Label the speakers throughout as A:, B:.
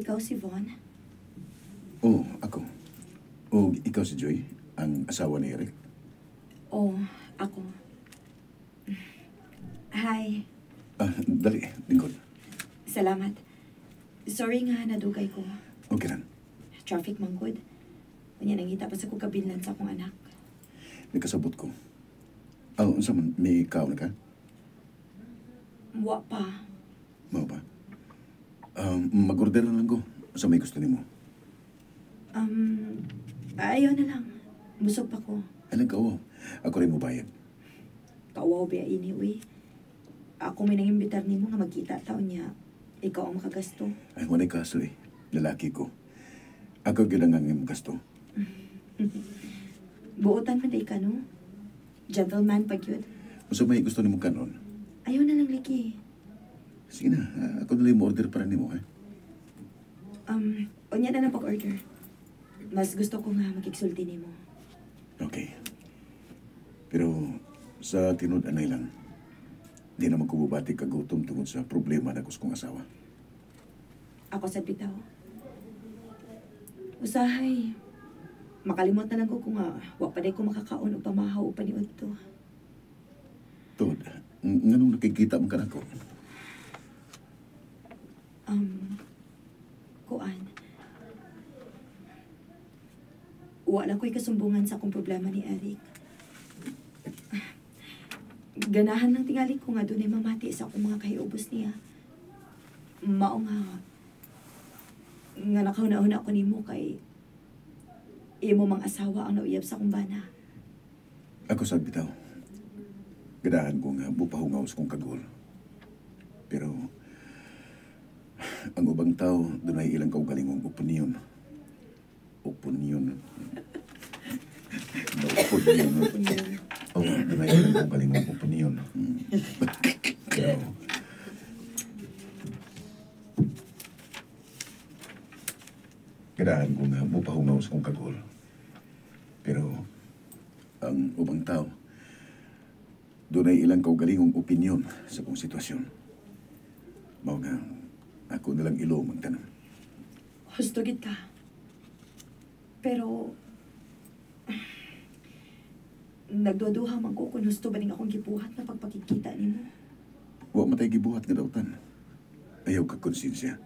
A: ikaw si Von?
B: Oo, ako. O ikaw si Joy, ang asawa ni Eric.
A: Oo, ako. Hi.
B: Dali, lingkod.
A: Salamat. Sorry nga, nadugay ko.
B: Okay lang.
A: Traffic manggod. Kanya nangita pa sa kong kabilan sa akong anak.
B: Nagkasabot ko. Unsa man, may kaon na ka?
A: Wa pa.
B: Mao ba? Mag-order na lang ko. Sa may gusto nimo.
A: Ayaw na lang. Busog pa ko.
B: Alam ka, ako rin mo bayad.
A: Kauwaw ba ini, uy? Ako may nangimbitar nimo nga magkita taon niya. Ikaw ang makagasto.
B: Ay, wanay kaso eh. Lalaki ko. Ako gilangan ng gasto.
A: Buotan man day ka, no? Gentleman pag yun.
B: Unsa may gusto nimo kanon?
A: Ayaw na lang, Liki.
B: Sige na, ako na lang mo order para nimo, ha?
A: Unya na lang pag-order. Mas gusto ko nga magkiksulti nimo.
B: Okay. Pero sa tinud anay lang, di naman ko bubati kagutom tungod sa problema na kong asawa.
A: Ako sa bitaw. Usahay. Makalimot na lang ko kung wa pa day ko makakaon o pamahaw o paniod to.
B: Tod, nganong nakikita mo ka na ko?
A: Kuan. Wala ko'y kasumbungan sa akong problema ni Eric. Ganahan lang tingali ko nga doon ay mamati sa akong mga kahiubos niya. Mao nga nakahuna-huna ako nimo kay imo mang asawa ang nauyab sa akong bana.
B: Ako sad bitaw. Ganahan ko nga bupahungaw sa kong kagol. Pero ang ubang tao doon ay ilang kaugalingong opinion. Opinion. Oh, doon ay ilang kaugalingong opinion. Pero ganahan ko nga bupahungaw sa kong kagol. Pero ang ubang tao doon ay ilang kaugalingong opinion sa kong sitwasyon. Mao nga, ako nalang ilo magtanong.
A: Husto gid ka. Pero nagduduha man ko kung husto ba ning akong gibuhat na pagpakikita nimo.
B: Wa matay gibuhat nga dawtan. Ayaw ka konsensya.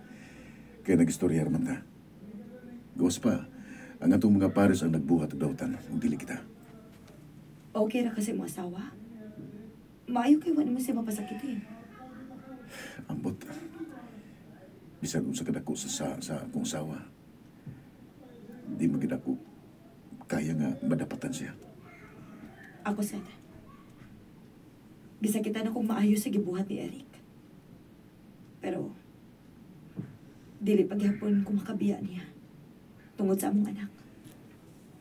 B: Kaya nag-istoryar man ta. Gawas pa, ang atong mga pares ang nagbuhat og dawtan, ug dili kita.
A: Okay ra kasi mo asawa. Maayo kay wala mo siya mapasakitin.
B: Ambot. Bisan unsa kadako sa akong asawa. Di magid ako kaya nga madapatan siya.
A: Ako sad. Bisa kita na kung maayo sa gibuhat ni Eric. Pero dili paghapon ko makabiya niya tungod sa among anak.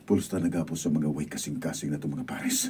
B: Pulsta nagapos sa mga way kasing-kasing na itong mga pares.